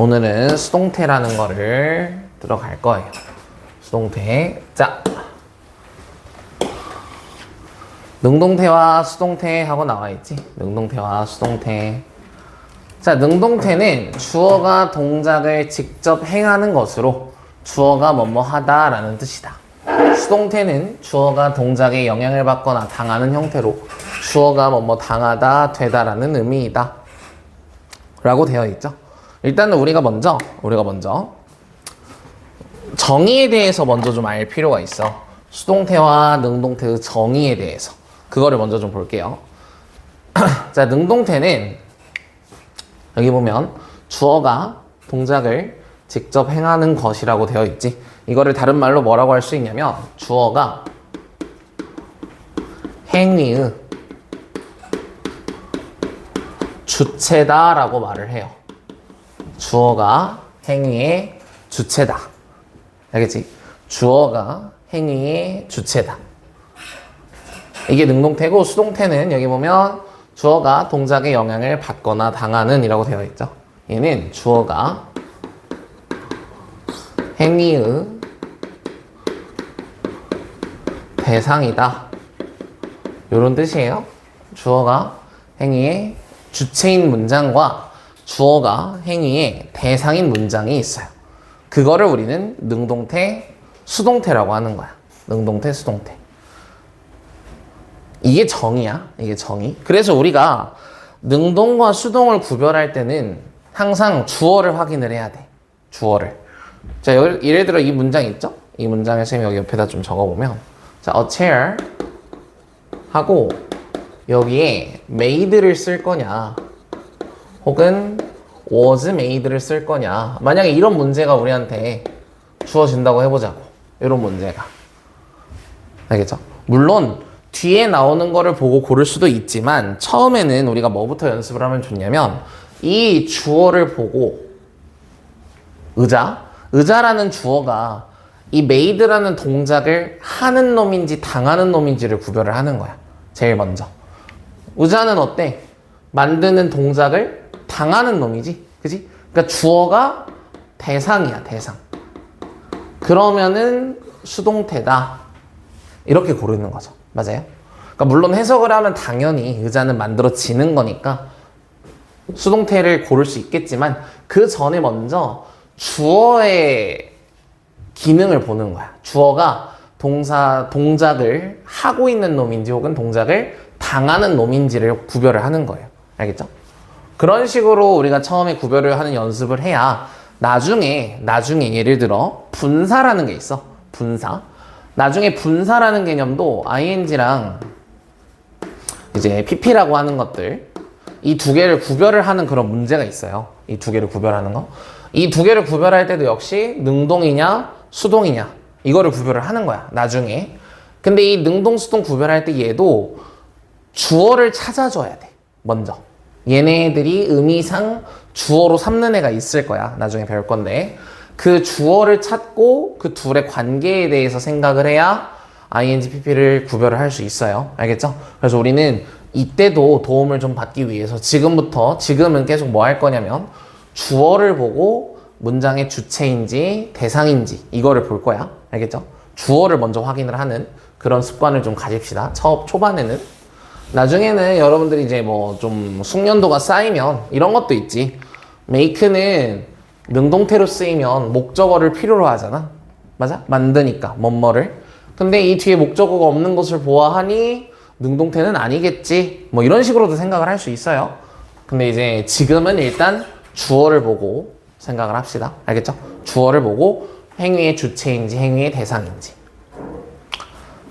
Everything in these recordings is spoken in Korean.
오늘은 수동태라는 거를 들어갈 거예요. 수동태. 자, 능동태와 수동태 하고 나와 있지. 능동태와 수동태. 자, 능동태는 주어가 동작을 직접 행하는 것으로 주어가 뭐뭐 하다라는 뜻이다. 수동태는 주어가 동작에 영향을 받거나 당하는 형태로 주어가 뭐뭐 당하다, 되다라는 의미이다 라고 되어 있죠. 일단은 우리가 먼저 정의에 대해서 먼저 좀 알 필요가 있어. 수동태와 능동태의 정의에 대해서 그거를 먼저 좀 볼게요. 자, 능동태는 여기 보면 주어가 동작을 직접 행하는 것이라고 되어 있지. 이거를 다른 말로 뭐라고 할 수 있냐면 주어가 행위의 주체다 라고 말을 해요. 주어가 행위의 주체다. 알겠지? 주어가 행위의 주체다. 이게 능동태고, 수동태는 여기 보면 주어가 동작에 영향을 받거나 당하는 이라고 되어 있죠. 얘는 주어가 행위의 대상이다. 이런 뜻이에요. 주어가 행위의 주체인 문장과 주어가 행위의 대상인 문장이 있어요. 그거를 우리는 능동태, 수동태라고 하는 거야. 능동태, 수동태. 이게 정의야. 이게 정의. 그래서 우리가 능동과 수동을 구별할 때는 항상 주어를 확인을 해야 돼. 주어를. 자, 예를 들어 이 문장 있죠? 이 문장을 쌤이 여기 옆에다 좀 적어보면, 자, a chair 하고 여기에 made를 쓸 거냐 혹은 was made를 쓸 거냐. 만약에 이런 문제가 우리한테 주어진다고 해보자고. 이런 문제가. 알겠죠? 물론 뒤에 나오는 거를 보고 고를 수도 있지만 처음에는 우리가 뭐부터 연습을 하면 좋냐면 이 주어를 보고 의자라는 주어가 이 made라는 동작을 하는 놈인지 당하는 놈인지를 구별을 하는 거야. 제일 먼저. 의자는 어때? 만드는 동작을 당하는 놈이지. 그지? 그러니까 주어가 대상이야, 대상. 그러면은 수동태다. 이렇게 고르는 거죠. 맞아요? 그러니까 물론 해석을 하면 당연히 의자는 만들어지는 거니까 수동태를 고를 수 있겠지만 그 전에 먼저 주어의 기능을 보는 거야. 주어가 동작을 하고 있는 놈인지 혹은 동작을 당하는 놈인지를 구별을 하는 거예요. 알겠죠? 그런 식으로 우리가 처음에 구별을 하는 연습을 해야 나중에 예를 들어 분사라는 게 있어. 분사. 나중에 분사라는 개념도 ing랑 이제 pp라고 하는 것들, 이 두 개를 구별을 하는 그런 문제가 있어요. 이 두 개를 구별하는 거. 이 두 개를 구별할 때도 역시 능동이냐 수동이냐 이거를 구별을 하는 거야. 나중에. 근데 이 능동 수동 구별할 때 얘도 주어를 찾아줘야 돼. 먼저. 얘네들이 의미상 주어로 삼는 애가 있을 거야. 나중에 배울 건데. 그 주어를 찾고 그 둘의 관계에 대해서 생각을 해야 ing, pp를 구별을 할 수 있어요. 알겠죠? 그래서 우리는 이때도 도움을 좀 받기 위해서 지금은 계속 뭐 할 거냐면 주어를 보고 문장의 주체인지 대상인지 이거를 볼 거야. 알겠죠? 주어를 먼저 확인을 하는 그런 습관을 좀 가집시다. 초반에는. 나중에는 여러분들이 이제 뭐 좀 숙련도가 쌓이면 이런 것도 있지. make는 능동태로 쓰이면 목적어를 필요로 하잖아. 맞아? 만드니까 뭐뭐를. 근데 이 뒤에 목적어가 없는 것을 보아하니 능동태는 아니겠지. 뭐 이런 식으로도 생각을 할 수 있어요. 근데 이제 지금은 일단 주어를 보고 생각을 합시다. 알겠죠? 주어를 보고 행위의 주체인지 행위의 대상인지.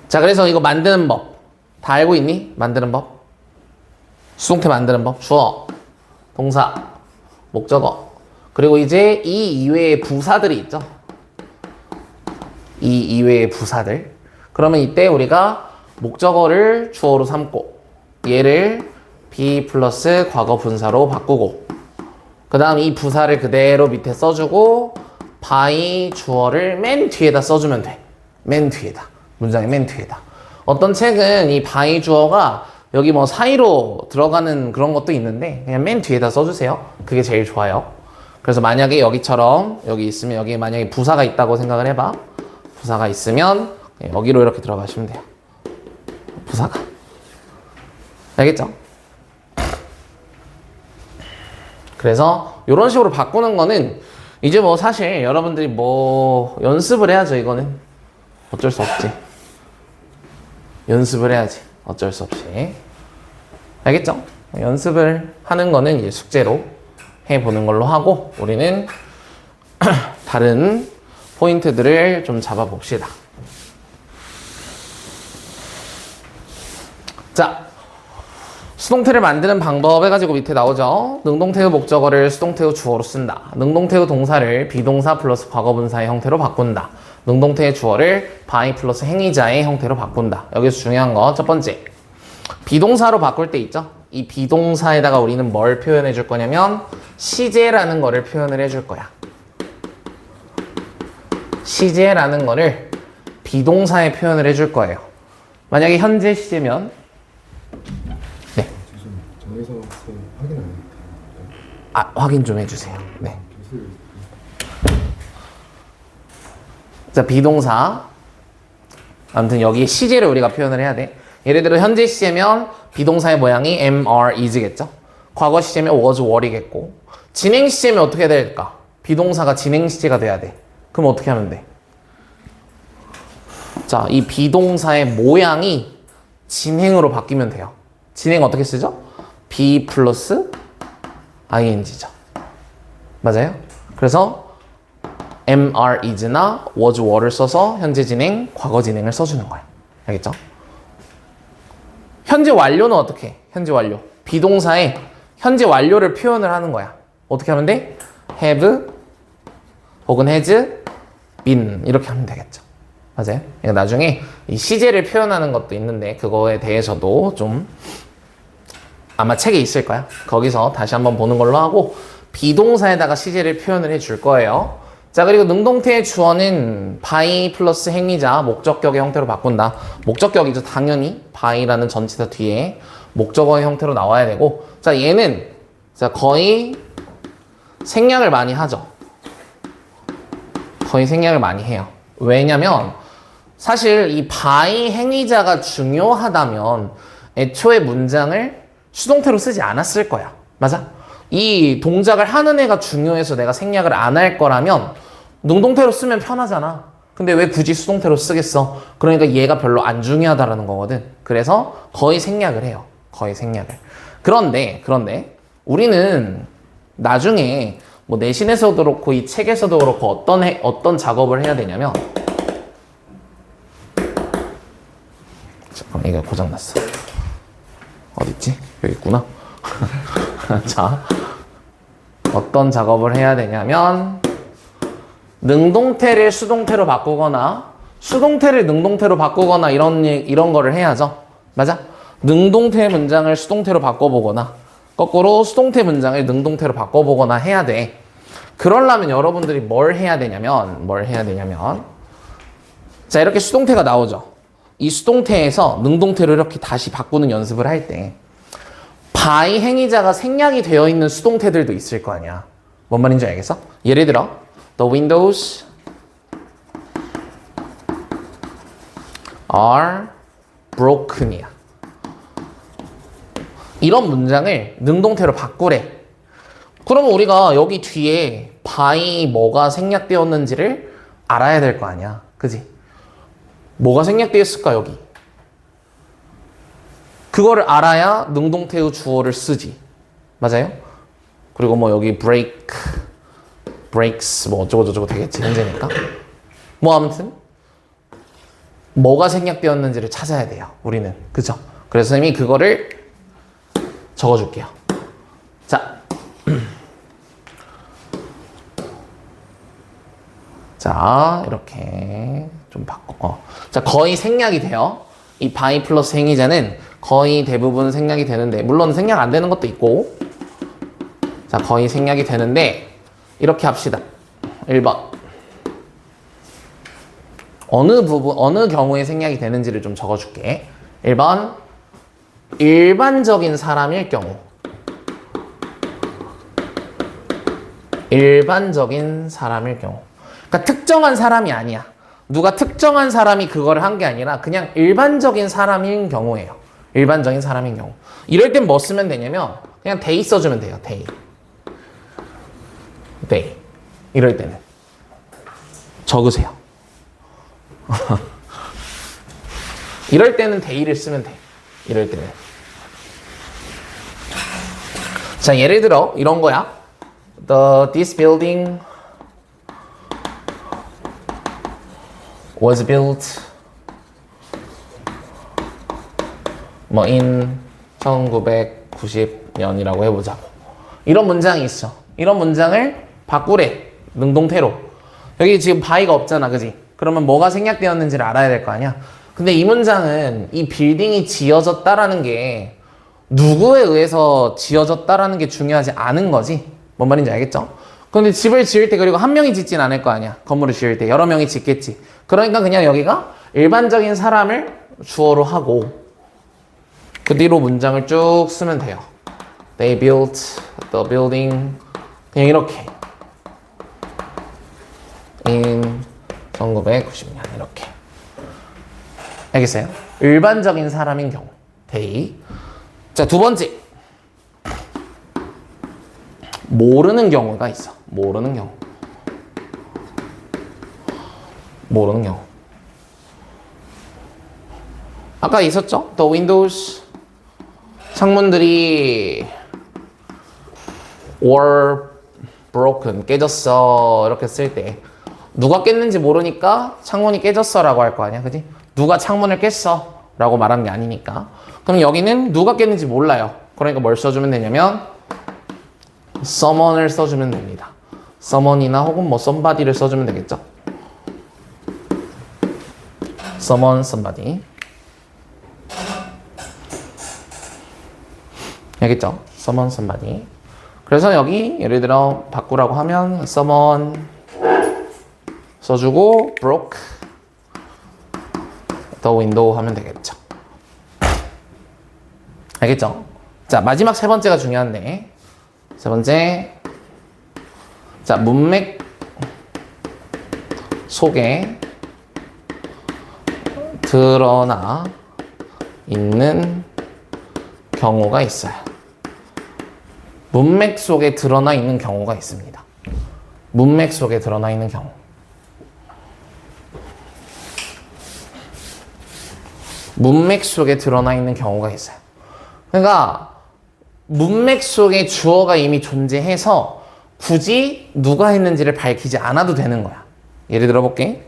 자, 그래서 이거 만드는 법 다 알고 있니? 만드는 법. 수동태 만드는 법. 주어, 동사, 목적어. 그리고 이제 이 이외의 부사들이 있죠. 이 이외의 부사들. 그러면 이때 우리가 목적어를 주어로 삼고 얘를 be 플러스 과거 분사로 바꾸고 그 다음 이 부사를 그대로 밑에 써주고 by 주어를 맨 뒤에다 써주면 돼. 맨 뒤에다. 문장의 맨 뒤에다. 어떤 책은 이 by 주어가 여기 뭐 사이로 들어가는 그런 것도 있는데 그냥 맨 뒤에다 써주세요. 그게 제일 좋아요. 그래서 만약에 여기처럼 여기 있으면 여기에 만약에 부사가 있다고 생각을 해봐. 부사가 있으면 여기로 이렇게 들어가시면 돼요. 부사가. 알겠죠? 그래서 이런 식으로 바꾸는 거는 이제 뭐 사실 여러분들이 뭐 연습을 해야죠. 이거는 어쩔 수 없지. 연습을 해야지. 어쩔 수 없이. 알겠죠? 연습을 하는 거는 이제 숙제로 해보는 걸로 하고 우리는 다른 포인트들을 좀 잡아봅시다. 자, 수동태를 만드는 방법 해가지고 밑에 나오죠. 능동태의 목적어를 수동태의 주어로 쓴다. 능동태의 동사를 비동사 플러스 과거분사의 형태로 바꾼다. 능동태의 주어를 by 플러스 행위자의 형태로 바꾼다. 여기서 중요한 거 첫 번째, 비동사로 바꿀 때 있죠. 이 비동사에다가 우리는 뭘 표현해 줄 거냐면 시제라는 거를 표현을 해줄 거야. 시제라는 거를 비동사에 표현을 해줄 거예요. 만약에 현재 시제면 네. 정해서 확인 안 해요. 확인 좀 해주세요. 네. 자, 비동사. 아무튼 여기에 시제를 우리가 표현을 해야 돼. 예를 들어 현재 시제면 비동사의 모양이 am, are, is겠죠. 과거 시제면 was, were이겠고. 진행 시제면 어떻게 해야 될까? 비동사가 진행 시제가 돼야 돼. 그럼 어떻게 하면 돼? 자, 이 비동사의 모양이 진행으로 바뀌면 돼요. 진행 어떻게 쓰죠? be 플러스 ing죠. 맞아요? 그래서 am, are, is나 was, were를 써서 현재 진행, 과거 진행을 써주는 거야. 알겠죠? 현재 완료는 어떻게 해? 현재 완료. 비동사에 현재 완료를 표현을 하는 거야. 어떻게 하면 돼? have 혹은 has been 이렇게 하면 되겠죠. 맞아요? 그러니까 나중에 이 시제를 표현하는 것도 있는데 그거에 대해서도 좀 아마 책에 있을 거야. 거기서 다시 한번 보는 걸로 하고 비동사에다가 시제를 표현을 해줄 거예요. 자, 그리고 능동태의 주어는 by 플러스 행위자, 목적격의 형태로 바꾼다. 목적격이죠. 당연히 by라는 전치사 뒤에 목적어의 형태로 나와야 되고, 자, 얘는 자 거의 생략을 많이 하죠. 거의 생략을 많이 해요. 왜냐면 사실 이 by 행위자가 중요하다면 애초에 문장을 수동태로 쓰지 않았을 거야. 맞아? 이 동작을 하는 애가 중요해서 내가 생략을 안 할 거라면 능동태로 쓰면 편하잖아. 근데 왜 굳이 수동태로 쓰겠어? 그러니까 얘가 별로 안 중요하다라는 거거든. 그래서 거의 생략을 해요. 거의 생략을. 그런데 우리는 나중에 뭐 내신에서도 그렇고 이 책에서도 그렇고 어떤 작업을 해야 되냐면, 잠깐만, 이게 고장났어. 어딨지? 여기 있구나. 자, 어떤 작업을 해야 되냐면 능동태를 수동태로 바꾸거나 수동태를 능동태로 바꾸거나 이런 거를 해야죠. 맞아? 능동태 문장을 수동태로 바꿔보거나 거꾸로 수동태 문장을 능동태로 바꿔보거나 해야 돼. 그러려면 여러분들이 뭘 해야 되냐면 자, 이렇게 수동태가 나오죠. 이 수동태에서 능동태로 이렇게 다시 바꾸는 연습을 할 때 by 행위자가 생략이 되어 있는 수동태들도 있을 거 아니야. 뭔 말인지 알겠어? 예를 들어 The windows are broken이야. 이런 문장을 능동태로 바꾸래. 그러면 우리가 여기 뒤에 by 뭐가 생략되었는지를 알아야 될 거 아니야. 그지? 뭐가 생략되었을까 여기? 그거를 알아야 능동태의 주어를 쓰지. 맞아요? 그리고 뭐 여기 breaks 뭐 어쩌고저쩌고 되겠지. 현재니까. 뭐 아무튼 뭐가 생략되었는지를 찾아야 돼요. 우리는. 그죠? 그래서 선생님이 그거를 적어줄게요. 자. 자, 이렇게 좀 바꿔. 자, 거의 생략이 돼요. 이 by 플러스 행위자는 거의 대부분 생략이 되는데, 물론 생략 안 되는 것도 있고, 자, 거의 생략이 되는데, 이렇게 합시다. 1번. 어느 경우에 생략이 되는지를 좀 적어줄게. 1번. 일반적인 사람일 경우. 일반적인 사람일 경우. 그러니까 특정한 사람이 아니야. 누가 특정한 사람이 그걸 한 게 아니라 그냥 일반적인 사람인 경우예요. 일반적인 사람인 경우. 이럴 땐 뭐 쓰면 되냐면 그냥 they 써주면 돼요. they. they. 이럴 때는 적으세요. 이럴 때는 they를 쓰면 돼. 이럴 때는. 자, 예를 들어 이런 거야. This building was built 뭐 in 1990년이라고 해보자고. 이런 문장이 있어. 이런 문장을 바꾸래. 능동태로. 여기 지금 by가 없잖아, 그지? 그러면 뭐가 생략되었는지를 알아야 될 거 아니야? 근데 이 문장은 이 빌딩이 지어졌다라는 게 누구에 의해서 지어졌다라는 게 중요하지 않은 거지. 뭔 말인지 알겠죠? 근데 집을 지을 때 그리고 한 명이 짓진 않을 거 아니야. 건물을 지을 때 여러 명이 짓겠지. 그러니까 그냥 여기가 일반적인 사람을 주어로 하고 그 뒤로 문장을 쭉 쓰면 돼요. They built the building 그냥 이렇게 in 1990년 이렇게. 알겠어요? 일반적인 사람인 경우 they. 자, 두 번째 모르는 경우가 있어. 모르는 경우. 모르는 경우. 아까 있었죠? The windows 창문들이 were broken 깨졌어 이렇게 쓸 때 누가 깼는지 모르니까 창문이 깨졌어 라고 할 거 아니야, 그지? 누가 창문을 깼어 라고 말한 게 아니니까. 그럼 여기는 누가 깼는지 몰라요. 그러니까 뭘 써주면 되냐면 someone을 써주면 됩니다. someone이나 혹은 뭐 somebody를 써주면 되겠죠. someone, somebody. 알겠죠? someone, somebody. 그래서 여기 예를 들어 바꾸라고 하면 someone 써주고 broke the window 하면 되겠죠. 알겠죠? 자, 마지막 세 번째가 중요한데 세 번째, 자, 문맥 속에 드러나 있는 경우가 있어요. 문맥 속에 드러나 있는 경우가 있습니다. 문맥 속에 드러나 있는 경우. 문맥 속에 드러나 있는 경우가 있어요. 그러니까 문맥 속에 주어가 이미 존재해서 굳이 누가 했는지를 밝히지 않아도 되는 거야. 예를 들어 볼게.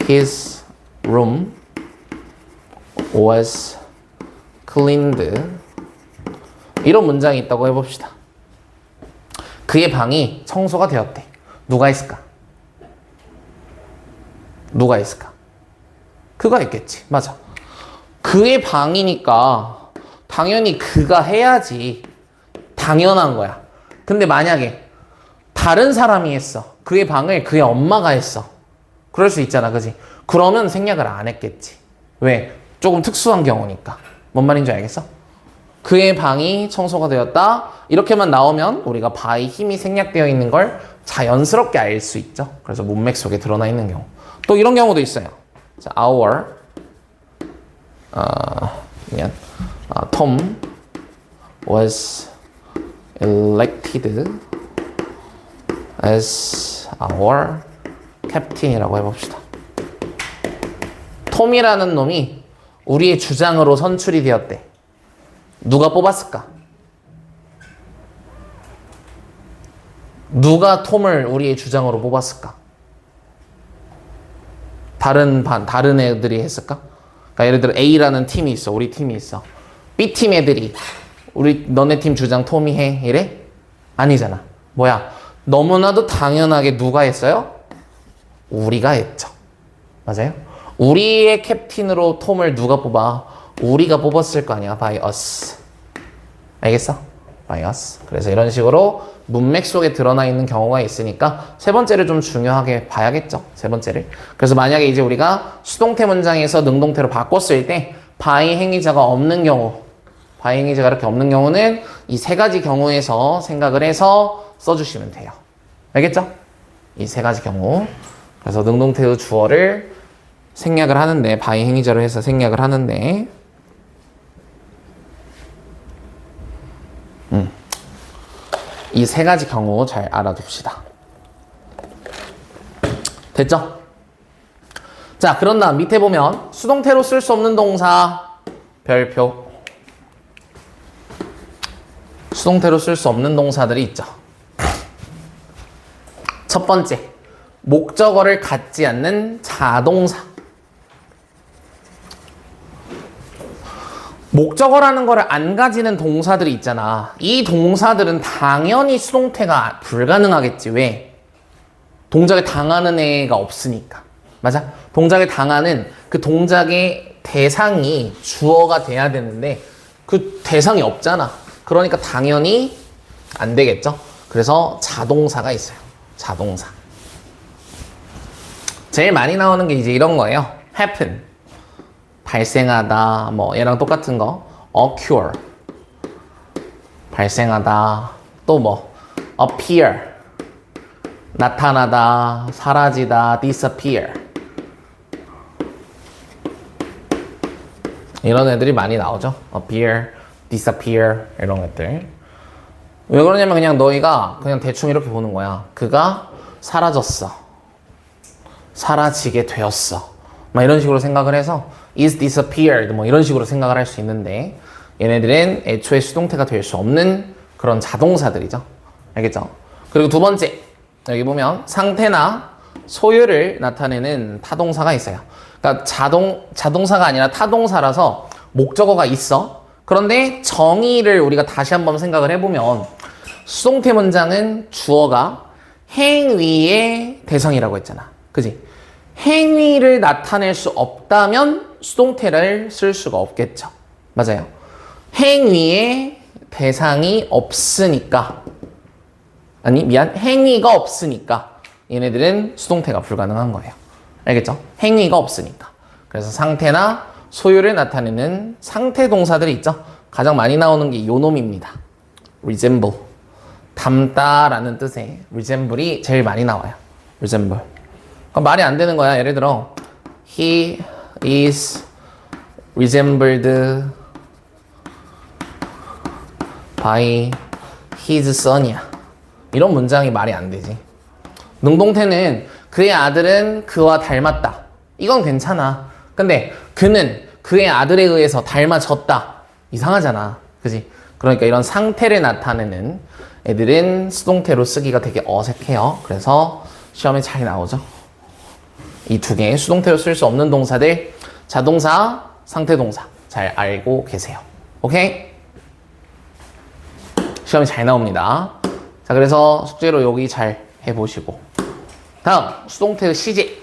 His room was cleaned. 이런 문장이 있다고 해봅시다. 그의 방이 청소가 되었대. 누가 했을까? 누가 했을까? 그가 했겠지. 맞아. 그의 방이니까 당연히 그가 해야지. 당연한 거야. 근데 만약에 다른 사람이 했어. 그의 방을 그의 엄마가 했어. 그럴 수 있잖아, 그지? 그러면 생략을 안 했겠지. 왜? 조금 특수한 경우니까. 뭔 말인지 알겠어? 그의 방이 청소가 되었다. 이렇게만 나오면 우리가 by 힘이 생략되어 있는 걸 자연스럽게 알 수 있죠. 그래서 문맥 속에 드러나 있는 경우. 또 이런 경우도 있어요. 자, our Tom was elected as our captain이라고 해봅시다. 톰이라는 놈이 우리의 주장으로 선출이 되었대. 누가 뽑았을까? 누가 톰을 우리의 주장으로 뽑았을까? 다른 애들이 했을까? 그러니까 예를 들어 A라는 팀이 있어. 우리 팀이 있어. B팀 애들이 너네 팀 주장 톰이 해. 이래? 아니잖아. 뭐야? 너무나도 당연하게 누가 했어요? 우리가 했죠. 맞아요? 우리의 캡틴으로 톰을 누가 뽑아? 우리가 뽑았을 거 아니야. by us. 알겠어? by us. 그래서 이런 식으로 문맥 속에 드러나 있는 경우가 있으니까 세 번째를 좀 중요하게 봐야겠죠. 세 번째를. 그래서 만약에 이제 우리가 수동태 문장에서 능동태로 바꿨을 때 by 행위자가 없는 경우, by 행위자가 이렇게 없는 경우는 이 세 가지 경우에서 생각을 해서 써주시면 돼요. 알겠죠? 이 세 가지 경우. 그래서 능동태의 주어를 생략을 하는데 by 행위자로 해서 생략을 하는데 이 세 가지 경우 잘 알아둡시다. 됐죠? 자, 그런 다음 밑에 보면 수동태로 쓸 수 없는 동사 별표. 수동태로 쓸 수 없는 동사들이 있죠. 첫 번째, 목적어를 갖지 않는 자동사. 목적어라는 거를 안 가지는 동사들이 있잖아. 이 동사들은 당연히 수동태가 불가능하겠지. 왜? 동작에 당하는 애가 없으니까. 맞아? 동작에 당하는 그 동작의 대상이 주어가 돼야 되는데 그 대상이 없잖아. 그러니까 당연히 안 되겠죠. 그래서 자동사가 있어요. 자동사. 제일 많이 나오는 게 이제 이런 거예요. happen. 발생하다, 뭐 얘랑 똑같은 거 occur 발생하다, 또 뭐 appear 나타나다, 사라지다, disappear 이런 애들이 많이 나오죠. appear, disappear 이런 것들. 왜 그러냐면 그냥 너희가 그냥 대충 이렇게 보는 거야. 그가 사라졌어, 사라지게 되었어, 막 이런 식으로 생각을 해서 is disappeared 뭐 이런 식으로 생각을 할 수 있는데 얘네들은 애초에 수동태가 될 수 없는 그런 자동사들이죠. 알겠죠? 그리고 두 번째, 여기 보면 상태나 소유를 나타내는 타동사가 있어요. 그러니까 자동사가 아니라 타동사라서 목적어가 있어. 그런데 정의를 우리가 다시 한번 생각을 해보면 수동태 문장은 주어가 행위의 대상이라고 했잖아. 그지? 행위를 나타낼 수 없다면 수동태를 쓸 수가 없겠죠. 맞아요. 행위의 대상이 없으니까, 아니 미안, 행위가 없으니까 얘네들은 수동태가 불가능한 거예요. 알겠죠? 행위가 없으니까. 그래서 상태나 소유를 나타내는 상태 동사들이 있죠. 가장 많이 나오는 게 요놈입니다. resemble, 닮다라는 뜻의 resemble이 제일 많이 나와요. resemble. 그럼 말이 안 되는 거야. 예를 들어 he is resembled by his son이야. 이런 문장이 말이 안 되지. 능동태는 그의 아들은 그와 닮았다. 이건 괜찮아. 근데 그는 그의 아들에 의해서 닮아졌다. 이상하잖아. 그지? 그러니까 이런 상태를 나타내는 애들은 수동태로 쓰기가 되게 어색해요. 그래서 시험에 잘 나오죠. 이 두 개의 수동태로 쓸 수 없는 동사들, 자동사, 상태동사 잘 알고 계세요. 오케이? 시험이 잘 나옵니다. 자, 그래서 숙제로 여기 잘 해보시고 다음 수동태의 시제.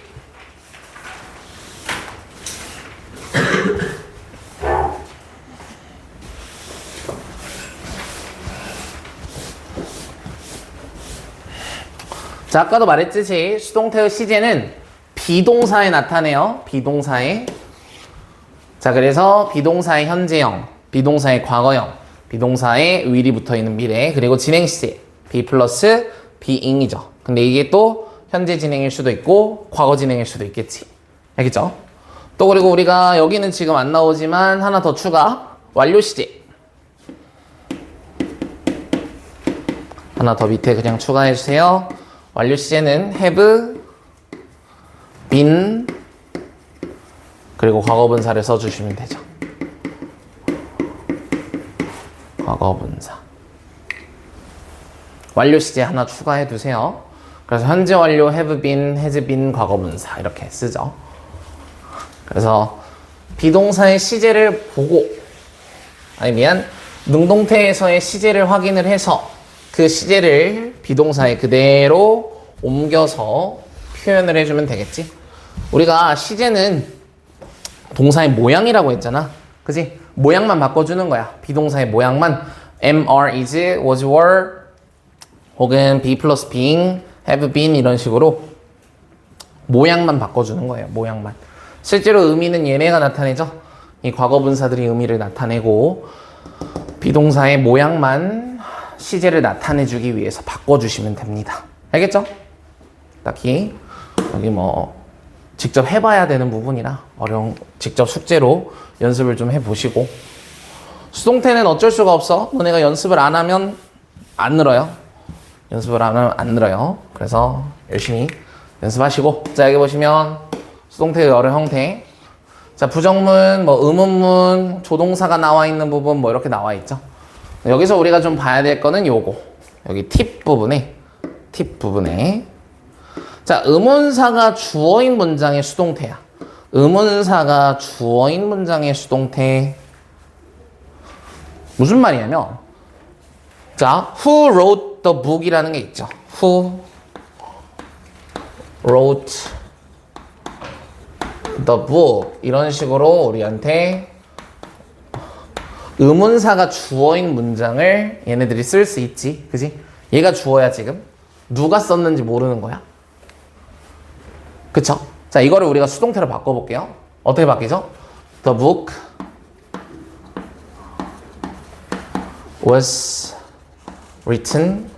자, 아까도 말했듯이 수동태의 시제는 비동사에 나타내요. 비동사에. 자, 그래서 비동사의 현재형, 비동사의 과거형, 비동사의 위리 붙어있는 미래, 그리고 진행시제 be 플러스 being이죠. 근데 이게 또 현재 진행일 수도 있고 과거 진행일 수도 있겠지. 알겠죠? 또 그리고 우리가 여기는 지금 안 나오지만 하나 더 추가, 완료 시제. 하나 더 밑에 그냥 추가해 주세요. 완료 시제는 have been 그리고 과거분사를 써주시면 되죠. 과거분사. 완료 시제 하나 추가해 두세요. 그래서 현재 완료 have been, has been 과거분사 이렇게 쓰죠. 그래서 비동사의 시제를 보고, 아니 미안, 능동태에서의 시제를 확인을 해서 그 시제를 비동사에 그대로 옮겨서 표현을 해주면 되겠지. 우리가 시제는 동사의 모양이라고 했잖아. 그지? 모양만 바꿔주는 거야. 비동사의 모양만 am, are, is, was, were 혹은 be 플러스 being, have been 이런 식으로 모양만 바꿔주는 거예요. 모양만. 실제로 의미는 얘네가 나타내죠. 이 과거분사들이 의미를 나타내고 비동사의 모양만 시제를 나타내주기 위해서 바꿔주시면 됩니다. 알겠죠? 딱히 여기 뭐 직접 해봐야 되는 부분이라 직접 숙제로 연습을 좀 해보시고 수동태는 어쩔 수가 없어. 너네가 연습을 안 하면 안 늘어요. 연습을 안 하면 안 늘어요. 그래서 열심히 연습하시고 자 여기 보시면 수동태 여러 형태 자 부정문, 뭐 의문문, 조동사가 나와 있는 부분 뭐 이렇게 나와 있죠. 여기서 우리가 좀 봐야 될 거는 요거 여기 팁 부분에 자 의문사가 주어인 문장의 수동태야. 의문사가 주어인 문장의 수동태 무슨 말이냐면 자 who wrote the book이라는 게 있죠. who wrote the book 이런 식으로 우리한테 의문사가 주어인 문장을 얘네들이 쓸 수 있지. 그지? 얘가 주어야 지금 누가 썼는지 모르는 거야. 그쵸? 자 이거를 우리가 수동태로 바꿔볼게요. 어떻게 바뀌죠? The book was written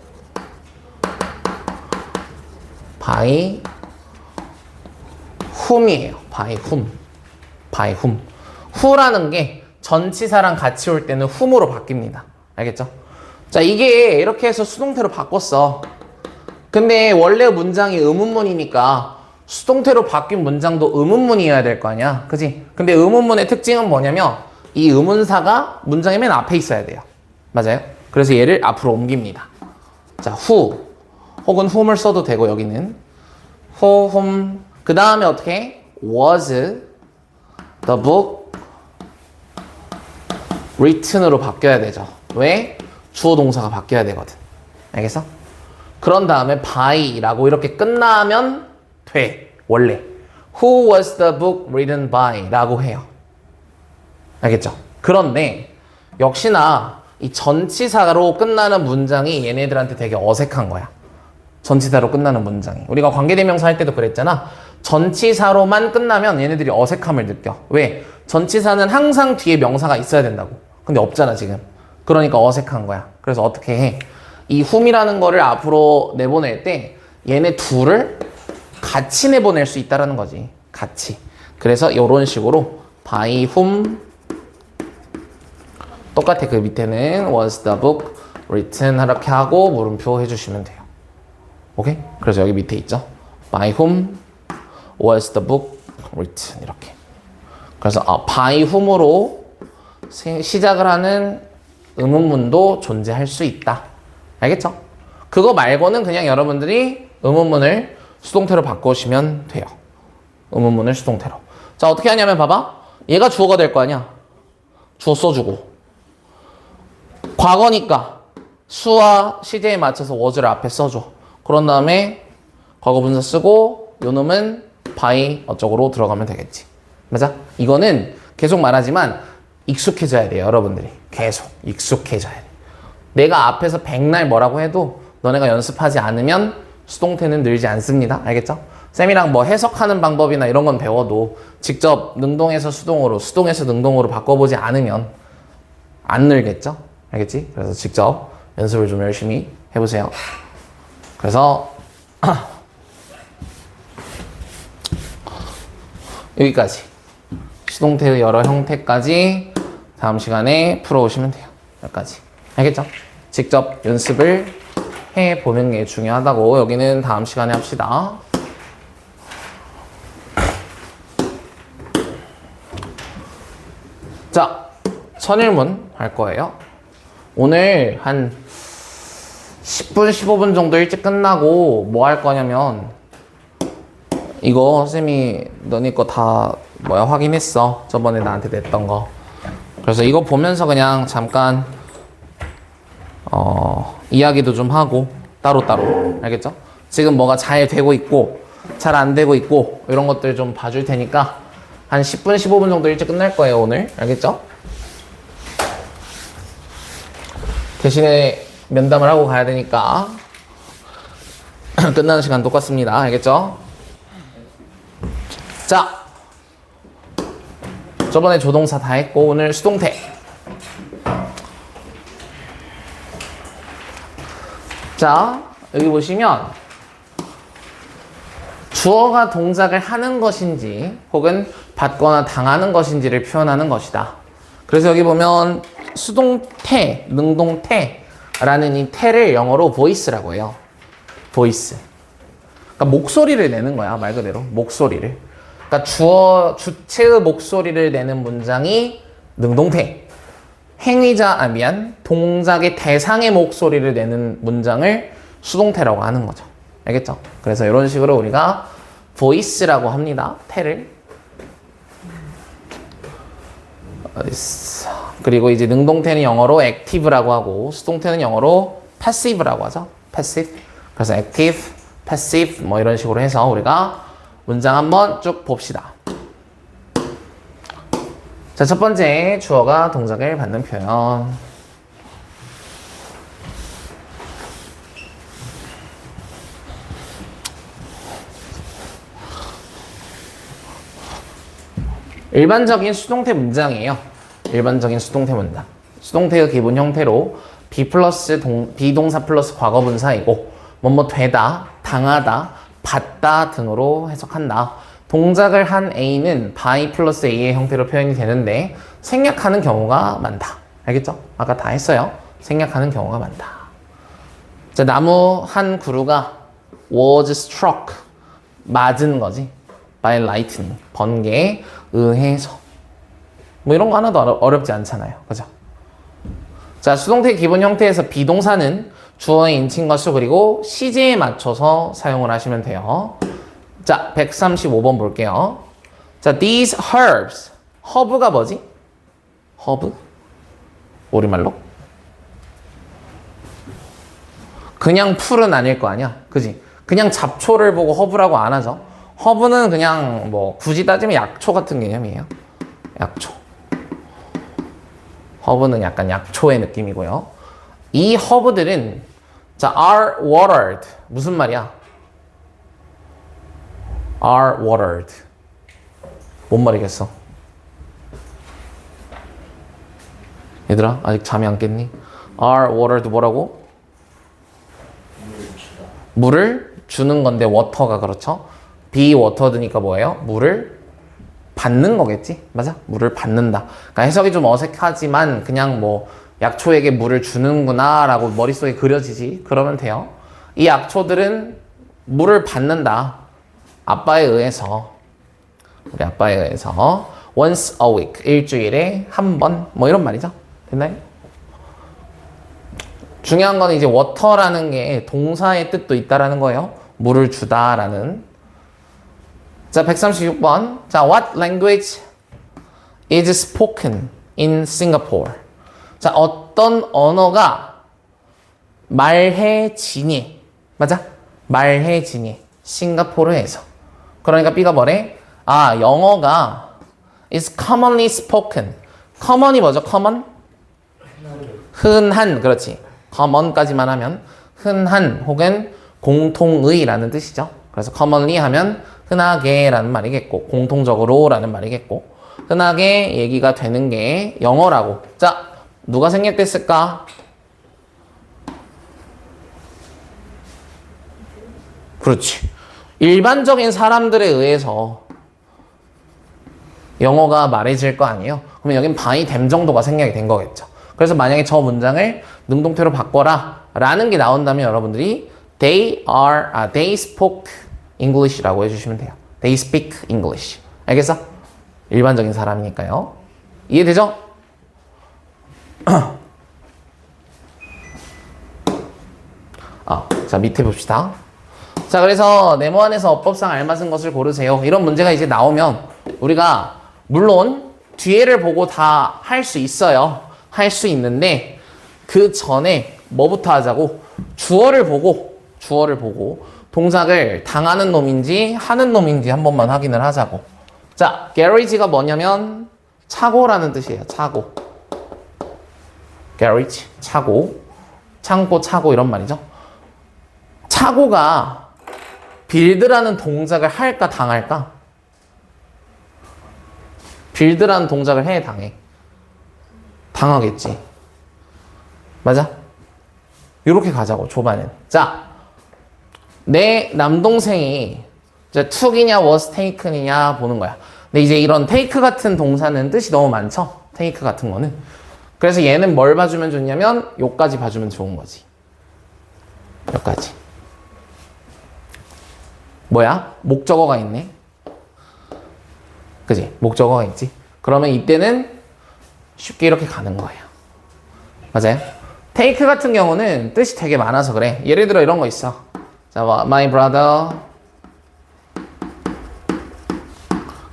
by whom이에요. by whom. who라는 게 전치사랑 같이 올 때는 whom으로 바뀝니다. 알겠죠? 자 이게 이렇게 해서 수동태로 바꿨어. 근데 원래 문장이 의문문이니까 수동태로 바뀐 문장도 의문문이어야 될 거 아니야. 그지? 근데 의문문의 특징은 뭐냐면 이 의문사가 문장의 맨 앞에 있어야 돼요. 맞아요? 그래서 얘를 앞으로 옮깁니다. 자, who 혹은 whom을 써도 되고 여기는 who, whom 그 다음에 어떻게? was the book written으로 바뀌어야 되죠. 왜? 주어 동사가 바뀌어야 되거든. 알겠어? 그런 다음에 by라고 이렇게 끝나면 돼. 원래 who was the book written by 라고 해요. 알겠죠? 그런데 역시나 이 전치사로 끝나는 문장이 얘네들한테 되게 어색한 거야. 전치사로 끝나는 문장이. 우리가 관계대명사 할 때도 그랬잖아. 전치사로만 끝나면 얘네들이 어색함을 느껴. 왜? 전치사는 항상 뒤에 명사가 있어야 된다고. 근데 없잖아 지금. 그러니까 어색한 거야. 그래서 어떻게 해? 이 whom이라는 거를 앞으로 내보낼 때 얘네 둘을 같이 내보낼 수 있다라는 거지. 같이. 그래서 이런 식으로 by whom 똑같아. 그 밑에는 was the book written 이렇게 하고 물음표 해주시면 돼요. 오케이? 그래서 여기 밑에 있죠. by whom was the book written 이렇게. 그래서 by whom으로 시작을 하는 의문문도 존재할 수 있다. 알겠죠? 그거 말고는 그냥 여러분들이 의문문을 수동태로 바꾸시면 돼요. 의문문을 수동태로. 자 어떻게 하냐면 봐봐. 얘가 주어가 될 거 아니야. 주어 써주고 과거니까 수와 시제에 맞춰서 was를 앞에 써줘. 그런 다음에 과거 분사 쓰고 요 놈은 by 어쩌고로 들어가면 되겠지. 맞아? 이거는 계속 말하지만 익숙해져야 돼요. 여러분들이 계속 익숙해져야 돼. 내가 앞에서 백날 뭐라고 해도 너네가 연습하지 않으면 수동태는 늘지 않습니다. 알겠죠? 쌤이랑 뭐 해석하는 방법이나 이런 건 배워도 직접 능동에서 수동으로, 수동에서 능동으로 바꿔보지 않으면 안 늘겠죠? 알겠지? 그래서 직접 연습을 좀 열심히 해보세요. 그래서 여기까지 수동태의 여러 형태까지 다음 시간에 풀어오시면 돼요. 여기까지. 알겠죠? 직접 연습을 해보는 게 중요하다고. 여기는 다음 시간에 합시다. 자, 선일문 할 거예요. 오늘 한 10분, 15분 정도 일찍 끝나고 뭐 할 거냐면 이거 쌤이 너네 거 다 확인했어. 저번에 나한테 냈던 거. 그래서 이거 보면서 그냥 잠깐 이야기도 좀 하고 따로따로. 알겠죠? 지금 뭐가 잘 되고 있고 잘 안 되고 있고 이런 것들 좀 봐줄 테니까 한 10분, 15분 정도 일찍 끝날 거예요, 오늘. 알겠죠? 대신에 면담을 하고 가야 되니까 끝나는 시간 똑같습니다. 알겠죠? 자, 저번에 조동사 다 했고 오늘 수동태. 자, 여기 보시면 주어가 동작을 하는 것인지 혹은 받거나 당하는 것인지를 표현하는 것이다. 그래서 여기 보면 수동태, 능동태라는 이 태를 영어로 voice라고 해요. voice. 그러니까 목소리를 내는 거야, 말 그대로. 목소리를. 그러니까 주체의 목소리를 내는 문장이 능동태. 동작의 대상의 목소리를 내는 문장을 수동태라고 하는 거죠. 알겠죠? 그래서 이런 식으로 우리가 voice라고 합니다. 태를. 그리고 이제 능동태는 영어로 active라고 하고 수동태는 영어로 passive라고 하죠. passive. 그래서 active, passive 뭐 이런 식으로 해서 우리가 문장 한번 쭉 봅시다. 자, 첫 번째 주어가 동작을 받는 표현. 일반적인 수동태 문장이에요. 일반적인 수동태 문장. 수동태의 기본 형태로 비동사 플러스 과거분사이고 뭐뭐 되다, 당하다, 받다 등으로 해석한다. 동작을 한 A는 by 플러스 A의 형태로 표현이 되는데 생략하는 경우가 많다. 알겠죠? 아까 다 했어요. 생략하는 경우가 많다. 자, 나무 한 그루가 was struck. 맞은 거지. by lightning. 번개에 의해서. 뭐 이런 거 하나도 어렵지 않잖아요. 그죠? 자, 수동태 기본 형태에서 비동사는 주어의 인칭 것수 그리고 시제에 맞춰서 사용을 하시면 돼요. 자, 135번 볼게요. 자, these herbs. 허브가 뭐지? 허브? 우리말로? 그냥 풀은 아닐 거 아니야? 그지? 그냥 잡초를 보고 허브라고 안 하죠. 허브는 그냥 뭐 굳이 따지면 약초 같은 개념이에요. 약초. 허브는 약간 약초의 느낌이고요. 이 허브들은 자, are watered. 무슨 말이야? are watered. 뭔 말이겠어? 얘들아, 아직 잠이 안 깼니? are watered 뭐라고? 물을 주는 건데 water가 그렇죠? be watered니까 뭐예요? 물을 받는 거겠지? 맞아? 물을 받는다. 그러니까 해석이 좀 어색하지만 그냥 뭐 약초에게 물을 주는구나 라고 머릿속에 그려지지. 그러면 돼요. 이 약초들은 물을 받는다. 아빠에 의해서. 우리 아빠에 의해서 once a week. 일주일에 한 번. 뭐 이런 말이죠. 됐나요? 중요한 건 이제 water라는 게 동사의 뜻도 있다라는 거예요. 물을 주다라는. 자, 136번. 자, what language is spoken in Singapore? 자, 어떤 언어가 말해지니? 맞아? 말해지니. 싱가포르에서. 그러니까 B가 뭐래? 아, 영어가 is commonly spoken. common이 뭐죠? common? 흔한. 그렇지. common까지만 하면 흔한 혹은 공통의라는 뜻이죠. 그래서 commonly 하면 흔하게 라는 말이겠고 공통적으로 라는 말이겠고 흔하게 얘기가 되는 게 영어라고. 자, 누가 생략됐을까? 그렇지. 일반적인 사람들에 의해서 영어가 말해질 거 아니에요? 그러면 여긴 by them 정도가 생략이 된 거겠죠. 그래서 만약에 저 문장을 능동태로 바꿔라 라는 게 나온다면 여러분들이 they spoke English라고 해주시면 돼요. They speak English. 알겠어? 일반적인 사람이니까요. 이해되죠? 자, 밑에 봅시다. 자, 그래서 네모 안에서 어법상 알맞은 것을 고르세요. 이런 문제가 이제 나오면 우리가 물론 뒤에를 보고 다 할 수 있어요. 할 수 있는데 그 전에 뭐부터 하자고? 주어를 보고 동작을 당하는 놈인지 하는 놈인지 한 번만 확인을 하자고. 자, garage가 뭐냐면 차고라는 뜻이에요. 차고. garage, 차고. 창고, 차고 이런 말이죠. 차고가 빌드라는 동작을 할까 당할까? 빌드라는 동작을 해 당해? 당하겠지. 맞아? 이렇게 가자고 초반엔. 자, 내 남동생이 이제 took이냐 was taken이냐 보는 거야. 근데 이제 이런 take 같은 동사는 뜻이 너무 많죠. take 같은 거는. 그래서 얘는 뭘 봐주면 좋냐면 요까지 봐주면 좋은 거지. 여기까지. 뭐야? 목적어가 있네. 그지? 목적어가 있지. 그러면 이때는 쉽게 이렇게 가는 거예요. 맞아요? take 같은 경우는 뜻이 되게 많아서 그래. 예를 들어 이런 거 있어. 자, my brother.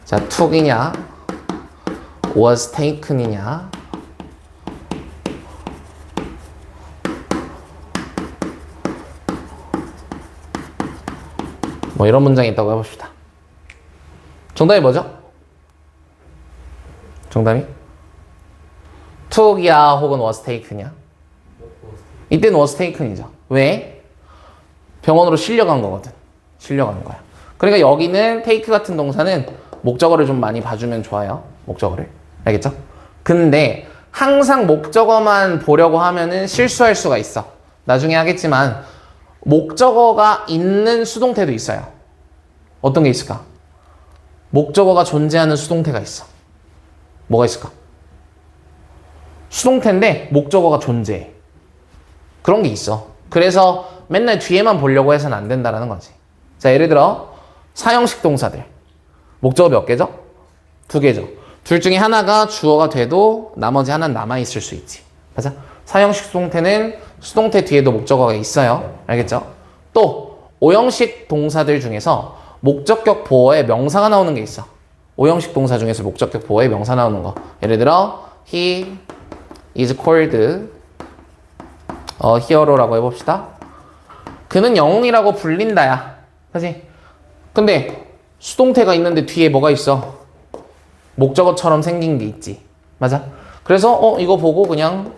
자, took이냐 was taken이냐. 뭐 이런 문장이 있다고 해봅시다. 정답이 뭐죠? 정답이? took이야 혹은 was taken이야? 이때는 was taken이죠. 왜? 병원으로 실려간 거거든. 실려간 거야. 그러니까 여기는 take 같은 동사는 목적어를 좀 많이 봐주면 좋아요. 목적어를. 알겠죠? 근데 항상 목적어만 보려고 하면은 실수할 수가 있어. 나중에 하겠지만 목적어가 있는 수동태도 있어요. 어떤 게 있을까? 목적어가 존재하는 수동태가 있어. 뭐가 있을까? 수동태인데 목적어가 존재해. 그런 게 있어. 그래서 맨날 뒤에만 보려고 해서는 안 된다는 거지. 자, 예를 들어 사형식 동사들. 목적어 몇 개죠? 2개죠. 둘 중에 하나가 주어가 돼도 나머지 하나는 남아있을 수 있지. 맞아? 사형식 수동태는 수동태 뒤에도 목적어가 있어요. 알겠죠? 또 오형식 동사들 중에서 목적격 보어에 명사가 나오는 게 있어. 오형식 동사 중에서 목적격 보어에 명사 나오는 거. 예를 들어 he is called hero라고 해봅시다. 그는 영웅이라고 불린다야. 그치? 근데 수동태가 있는데 뒤에 뭐가 있어? 목적어처럼 생긴 게 있지. 맞아? 그래서 이거 보고 그냥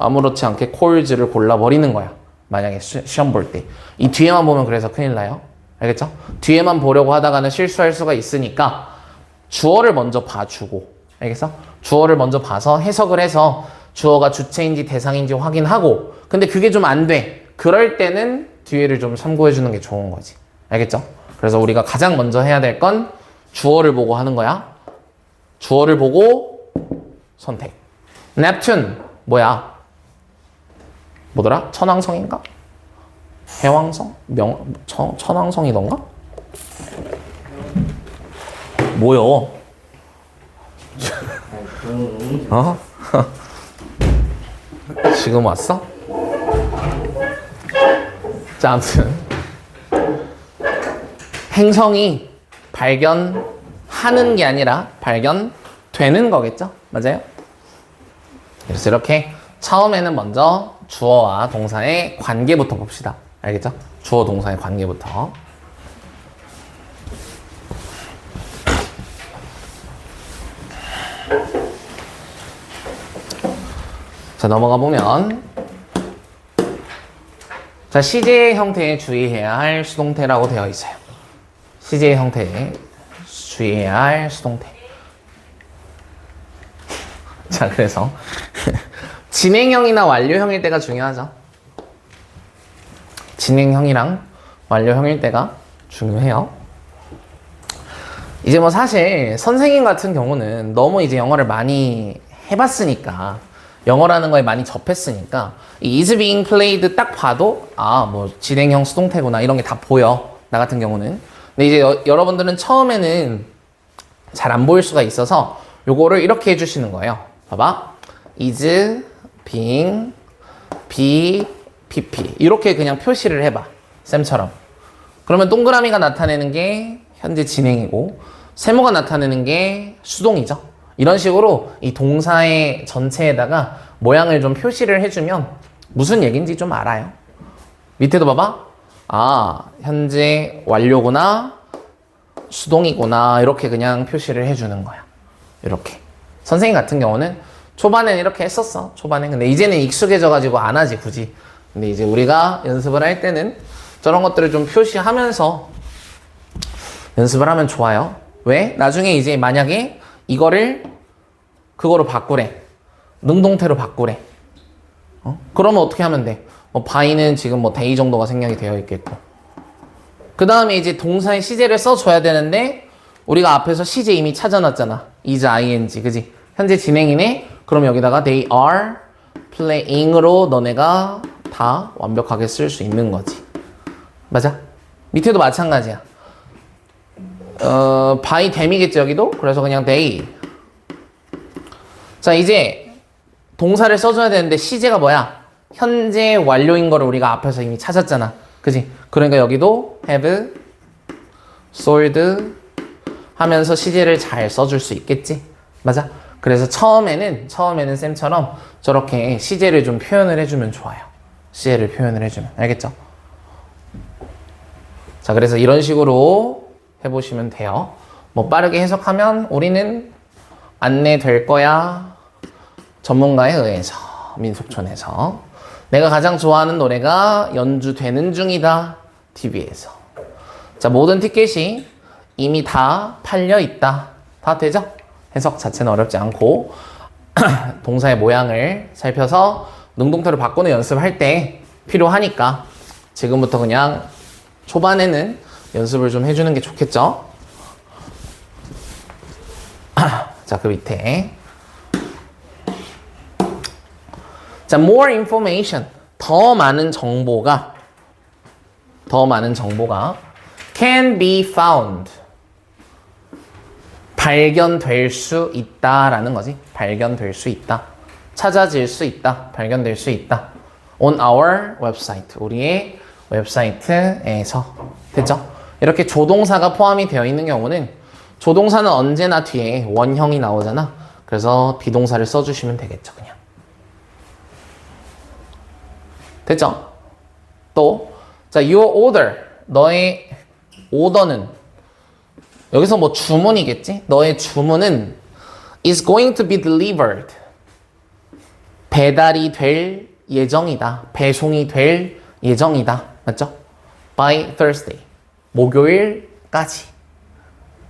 아무렇지 않게 called를 골라버리는 거야. 만약에 시험 볼 때. 이 뒤에만 보면 그래서 큰일 나요. 알겠죠? 뒤에만 보려고 하다가는 실수할 수가 있으니까 주어를 먼저 봐주고. 알겠어? 주어를 먼저 봐서 해석을 해서 주어가 주체인지 대상인지 확인하고. 근데 그게 좀 안 돼. 그럴 때는 뒤에를 좀 참고해 주는 게 좋은 거지. 알겠죠? 그래서 우리가 가장 먼저 해야 될 건 주어를 보고 하는 거야. 주어를 보고 선택. 넵튠 뭐야? 뭐더라? 천왕성인가? 해왕성? 천왕성이던가? 뭐요? 어? 지금 왔어? 자, 아무튼 행성이 발견하는 게 아니라 발견되는 거겠죠? 맞아요? 그래서 이렇게 처음에는 먼저 주어와 동사의 관계부터 봅시다. 알겠죠? 주어 동사의 관계부터. 자, 넘어가 보면 자, CJ 형태에 주의해야 할 수동태라고 되어 있어요. CJ 형태에 주의해야 할 수동태. 자, 그래서 진행형이나 완료형일 때가 중요하죠. 진행형이랑 완료형일 때가 중요해요. 이제 뭐 사실 선생님 같은 경우는 너무 이제 영어를 많이 해봤으니까, 영어라는 거에 많이 접했으니까 이 is being played 딱 봐도 뭐 진행형 수동태구나 이런 게 다 보여. 나 같은 경우는. 근데 이제 여러분들은 처음에는 잘 안 보일 수가 있어서 요거를 이렇게 해주시는 거예요. 봐봐. is being pp 이렇게 그냥 표시를 해봐. 쌤처럼. 그러면 동그라미가 나타내는 게 현재 진행이고 세모가 나타내는 게 수동이죠. 이런 식으로 이 동사의 전체에다가 모양을 좀 표시를 해주면 무슨 얘기인지 좀 알아요. 밑에도 봐봐. 현재 완료구나, 수동이구나 이렇게 그냥 표시를 해주는 거야. 이렇게. 선생님 같은 경우는 초반에는 이렇게 했었어. 초반에. 근데 이제는 익숙해져가지고 안 하지 굳이. 근데 이제 우리가 연습을 할 때는 저런 것들을 좀 표시하면서 연습을 하면 좋아요. 왜? 나중에 이제 만약에 이거를 그거로 바꾸래. 능동태로 바꾸래. 그러면 어떻게 하면 돼? 뭐 by는 지금 뭐 day 정도가 생략이 되어 있겠고. 그 다음에 이제 동사의 시제를 써줘야 되는데 우리가 앞에서 시제 이미 찾아놨잖아. is ing, 그지? 현재 진행이네. 그럼 여기다가 they are playing으로 너네가 다 완벽하게 쓸 수 있는 거지. 맞아? 밑에도 마찬가지야. by them이겠지 여기도? 그래서 그냥 they. 자 이제 동사를 써줘야 되는데 시제가 뭐야? 현재 완료인 거를 우리가 앞에서 이미 찾았잖아. 그지? 그러니까 여기도 have, sold 하면서 시제를 잘 써줄 수 있겠지? 맞아? 그래서 처음에는 쌤처럼 저렇게 시제를 좀 표현을 해주면 좋아요. 시제를 표현을 해주면. 알겠죠? 자, 그래서 이런 식으로 해보시면 돼요. 뭐 빠르게 해석하면 우리는 안내될 거야. 전문가에 의해서, 민속촌에서. 내가 가장 좋아하는 노래가 연주되는 중이다. TV에서. 자, 모든 티켓이 이미 다 팔려 있다. 다 되죠? 해석 자체는 어렵지 않고 동사의 모양을 살펴서 능동태로 바꾸는 연습할 때 필요하니까 지금부터 그냥 초반에는 연습을 좀 해주는 게 좋겠죠? 자, 그 밑에 자, more information 더 많은 정보가 can be found 발견될 수 있다라는 거지. 발견될 수 있다. 찾아질 수 있다. 발견될 수 있다. on our website. 우리의 웹사이트에서. 됐죠? 이렇게 조동사가 포함이 되어 있는 경우는 조동사는 언제나 뒤에 원형이 나오잖아. 그래서 비동사를 써주시면 되겠죠. 그냥. 됐죠? 또, 자, your order. 너의 오더는 여기서 뭐 주문이겠지? 너의 주문은 is going to be delivered. 배달이 될 예정이다. 배송이 될 예정이다. 맞죠? By Thursday. 목요일까지.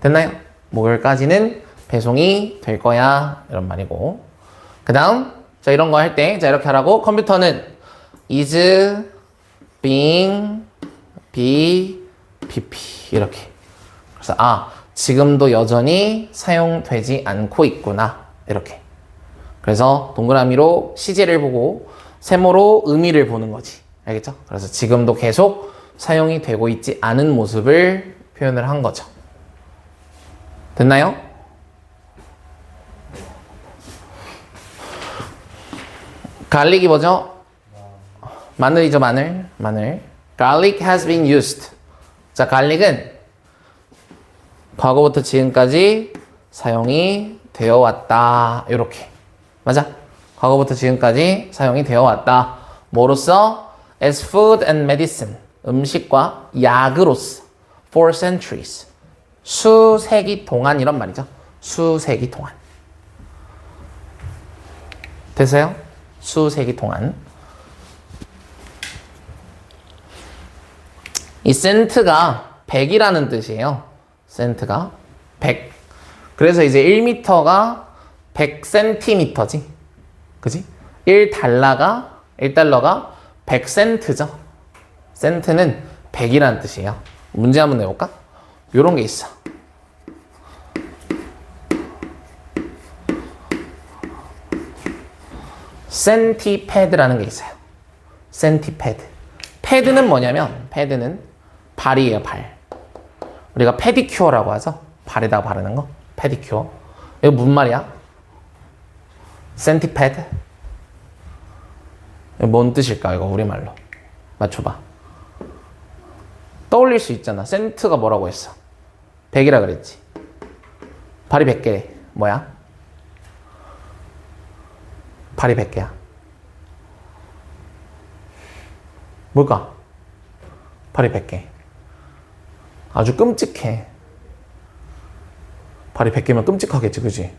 됐나요? 목요일까지는 배송이 될 거야. 이런 말이고. 그 다음, 자, 이런 거 할 때, 자, 이렇게 하라고. 컴퓨터는 is being BP. 이렇게. 그래서 지금도 여전히 사용되지 않고 있구나. 이렇게. 그래서 동그라미로 시제를 보고 세모로 의미를 보는 거지. 알겠죠? 그래서 지금도 계속 사용이 되고 있지 않은 모습을 표현을 한 거죠. 됐나요? 갈릭이 뭐죠? 마늘이죠, 마늘. Garlic has been used. 자, 갈릭은 과거부터 지금까지 사용이 되어 왔다. 이렇게. 맞아? 과거부터 지금까지 사용이 되어 왔다. 뭐로써? As food and medicine. 음식과 약으로서. For centuries. 수세기 동안 이런 말이죠. 수세기 동안. 됐어요? 수세기 동안. 이 센트가 100이라는 뜻이에요. 센트가 100. 그래서 이제 1m가 100cm지. 그지? 1달러가 100센트죠. 센트는 100이라는 뜻이에요. 문제 한번 내볼까? 요런 게 있어. 센티패드라는 게 있어요. 센티패드. 패드는 뭐냐면 패드는 발이에요, 발. 우리가 페디큐어라고 하죠. 발에다가 바르는 거. 페디큐어. 이거 무슨 말이야? 센티패드. 이거 뭔 뜻일까, 이거 우리말로. 맞춰봐. 떠올릴 수 있잖아. 센트가 뭐라고 했어? 100이라 그랬지. 발이 100개. 뭐야? 발이 100개야. 뭘까? 발이 100개. 아주 끔찍해. 발이 100개면 끔찍하겠지, 그지?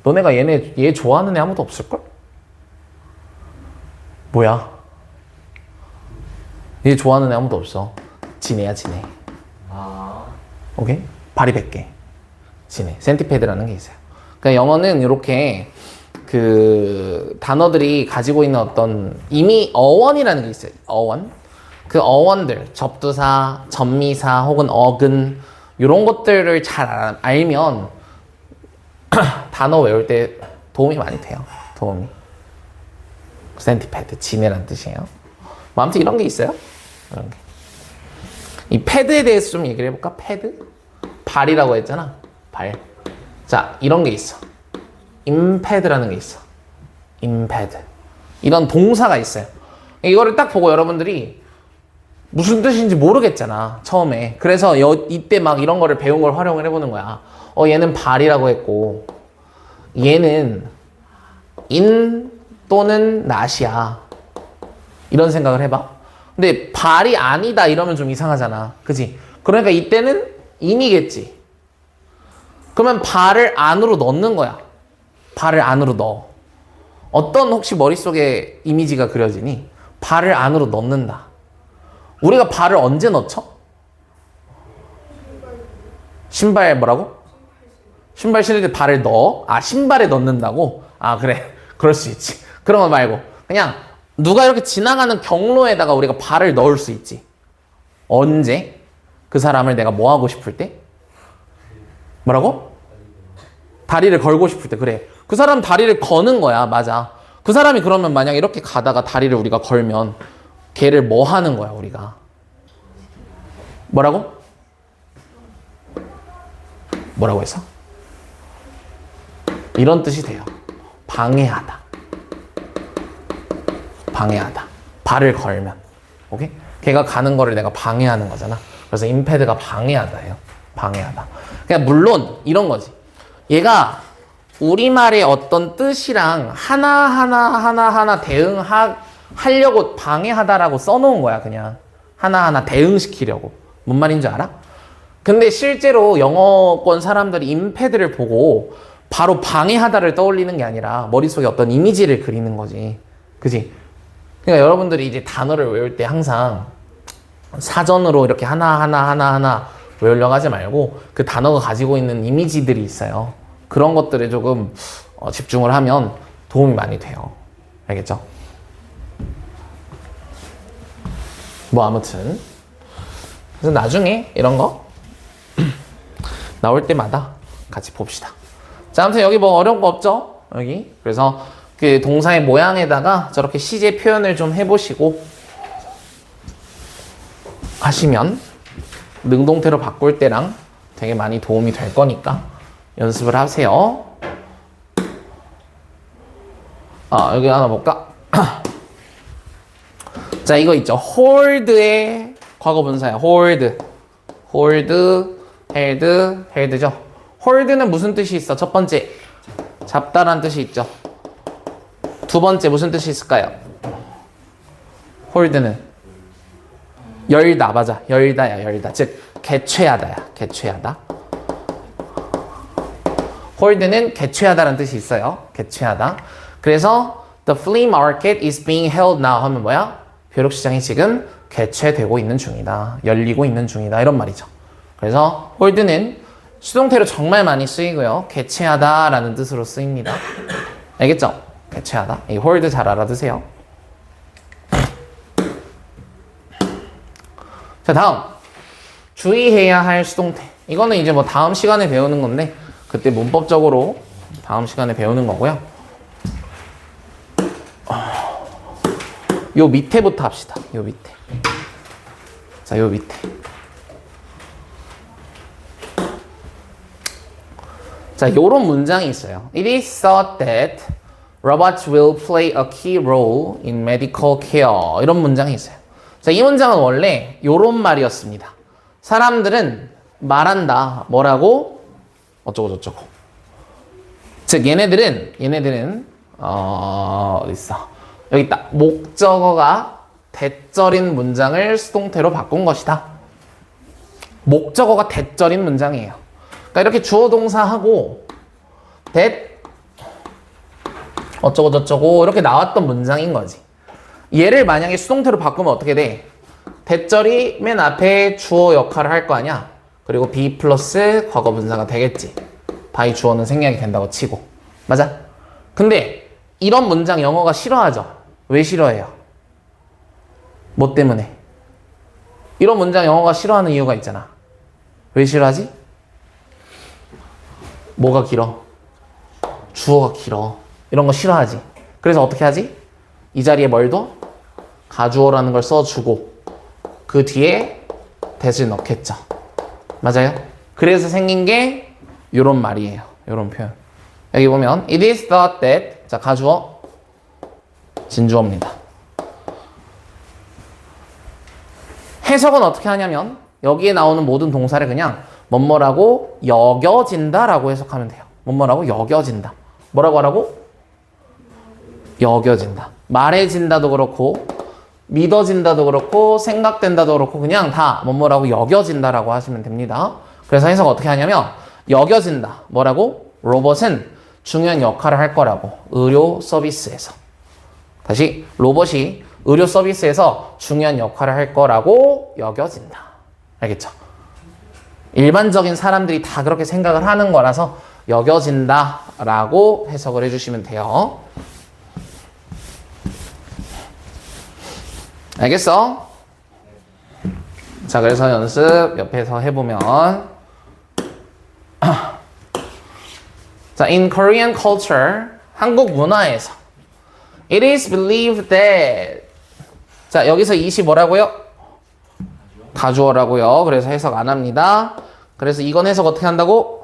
너네가 얘 좋아하는 애 아무도 없을걸? 뭐야? 얘 좋아하는 애 아무도 없어. 지네야, 지네. 오케이? 발이 100개. 지네. 센티패드라는 게 있어요. 그러니까 영어는 이렇게 그 단어들이 가지고 있는 어떤 이미 어원이라는 게 있어요. 어원. 그 어원들, 접두사, 전미사 혹은 어근 이런 것들을 잘 알면 단어 외울 때 도움이 많이 돼요. 도움이. 센티패드, 지네란 뜻이에요. 뭐 아무튼 이런 게 있어요. 이런 게. 이 패드에 대해서 좀 얘기를 해볼까? 패드? 발이라고 했잖아. 발. 자, 이런 게 있어. 임패드라는 게 있어. 임패드. 이런 동사가 있어요. 이거를 딱 보고 여러분들이 무슨 뜻인지 모르겠잖아. 처음에. 그래서 이때 막 이런 거를 배운 걸 활용을 해보는 거야. 얘는 발이라고 했고 얘는 인 또는 낫이야. 이런 생각을 해봐. 근데 발이 아니다 이러면 좀 이상하잖아. 그치? 그러니까 이때는 인이겠지. 그러면 발을 안으로 넣는 거야. 발을 안으로 넣어. 어떤 혹시 머릿속에 이미지가 그려지니? 발을 안으로 넣는다. 우리가 발을 언제 넣죠? 신발 뭐라고? 신발 신을 때 발을 넣어? 아, 신발에 넣는다고? 아, 그래. 그럴 수 있지. 그런 거 말고 그냥 누가 이렇게 지나가는 경로에다가 우리가 발을 넣을 수 있지. 언제? 그 사람을 내가 뭐 하고 싶을 때? 뭐라고? 다리를 걸고 싶을 때. 그래. 그 사람 다리를 거는 거야. 맞아. 그 사람이 그러면 만약 이렇게 가다가 다리를 우리가 걸면 걔를 뭐 하는 거야, 우리가? 뭐라고? 뭐라고 했어? 이런 뜻이 돼요. 방해하다. 방해하다. 발을 걸면. 오케이? 걔가 가는 거를 내가 방해하는 거잖아. 그래서 임패드가 방해하다예요. 방해하다. 그냥 물론 이런 거지. 얘가 우리말의 어떤 뜻이랑 하나하나 대응하려고 방해하다라고 써놓은 거야, 그냥. 하나하나 대응시키려고. 뭔 말인 줄 알아? 근데 실제로 영어권 사람들이 임패드를 보고 바로 방해하다를 떠올리는 게 아니라 머릿속에 어떤 이미지를 그리는 거지. 그지? 그러니까 여러분들이 이제 단어를 외울 때 항상 사전으로 이렇게 하나하나 외우려고 하지 말고 그 단어가 가지고 있는 이미지들이 있어요. 그런 것들에 조금 집중을 하면 도움이 많이 돼요. 알겠죠? 뭐 아무튼 그래서 나중에 이런 거 나올 때마다 같이 봅시다. 자, 아무튼 여기 뭐 어려운 거 없죠? 여기. 그래서 그 동사의 모양에다가 저렇게 시제 표현을 좀 해보시고 하시면 능동태로 바꿀 때랑 되게 많이 도움이 될 거니까 연습을 하세요. 여기 하나 볼까? 자, 이거 있죠. hold의 과거분사야. hold, held죠. hold는 무슨 뜻이 있어? 첫 번째, 잡다란 뜻이 있죠. 두 번째 무슨 뜻이 있을까요? hold는 열다, 맞아. 열다. 즉 개최하다야. 개최하다. hold는 개최하다라는 뜻이 있어요. 개최하다. 그래서 the flea market is being held now 하면 뭐야? 벼룩시장이 지금 개최되고 있는 중이다. 열리고 있는 중이다. 이런 말이죠. 그래서 hold는 수동태로 정말 많이 쓰이고요. 개최하다라는 뜻으로 쓰입니다. 알겠죠? 개최하다. 이 hold 잘 알아두세요. 자, 다음. 주의해야 할 수동태. 이거는 이제 뭐 다음 시간에 배우는 건데 그때 문법적으로 다음 시간에 배우는 거고요. 요 밑에부터 합시다. 요 밑에. 자, 요 밑에. 자, 요런 문장이 있어요. It is thought that robots will play a key role in medical care. 이런 문장이 있어요. 자, 이 문장은 원래 요런 말이었습니다. 사람들은 말한다. 뭐라고? 어쩌고저쩌고. 즉, 얘네들은 어디 있어? 여기 있다. 목적어가 대절인 문장을 수동태로 바꾼 것이다. 목적어가 대절인 문장이에요. 그러니까 이렇게 주어 동사하고 that 어쩌고저쩌고 이렇게 나왔던 문장인 거지. 얘를 만약에 수동태로 바꾸면 어떻게 돼? 대절이 맨 앞에 주어 역할을 할 거 아니야? 그리고 be 플러스 과거 분사가 되겠지. by 주어는 생략이 된다고 치고. 맞아? 근데 이런 문장 영어가 싫어하죠? 왜 싫어해요? 뭐 때문에? 이런 문장 영어가 싫어하는 이유가 있잖아. 왜 싫어하지? 뭐가 길어? 주어가 길어. 이런 거 싫어하지. 그래서 어떻게 하지? 이 자리에 뭘 둬? 가주어라는 걸 써주고 그 뒤에 that을 넣겠죠. 맞아요? 그래서 생긴 게 요런 말이에요. 요런 표현. 여기 보면 it is thought that 자 가주어 진주어입니다. 해석은 어떻게 하냐면 여기에 나오는 모든 동사를 그냥 뭐뭐라고 여겨진다 라고 해석하면 돼요. 뭐뭐라고 여겨진다. 뭐라고 하라고? 여겨진다. 말해진다도 그렇고 믿어진다도 그렇고 생각된다도 그렇고 그냥 다 뭐뭐라고 여겨진다라고 하시면 됩니다. 그래서 해석 어떻게 하냐면 여겨진다. 뭐라고? 로봇은 중요한 역할을 할 거라고. 의료 서비스에서. 다시 로봇이 의료 서비스에서 중요한 역할을 할 거라고 여겨진다. 알겠죠? 일반적인 사람들이 다 그렇게 생각을 하는 거라서 여겨진다라고 해석을 해주시면 돼요. 알겠어? 자, 그래서 연습 옆에서 해보면 자, in Korean culture, 한국 문화에서 it is believed that 자, 여기서 it이 뭐라고요? 가주어라고요. 그래서 해석 안 합니다. 그래서 이건 해석 어떻게 한다고?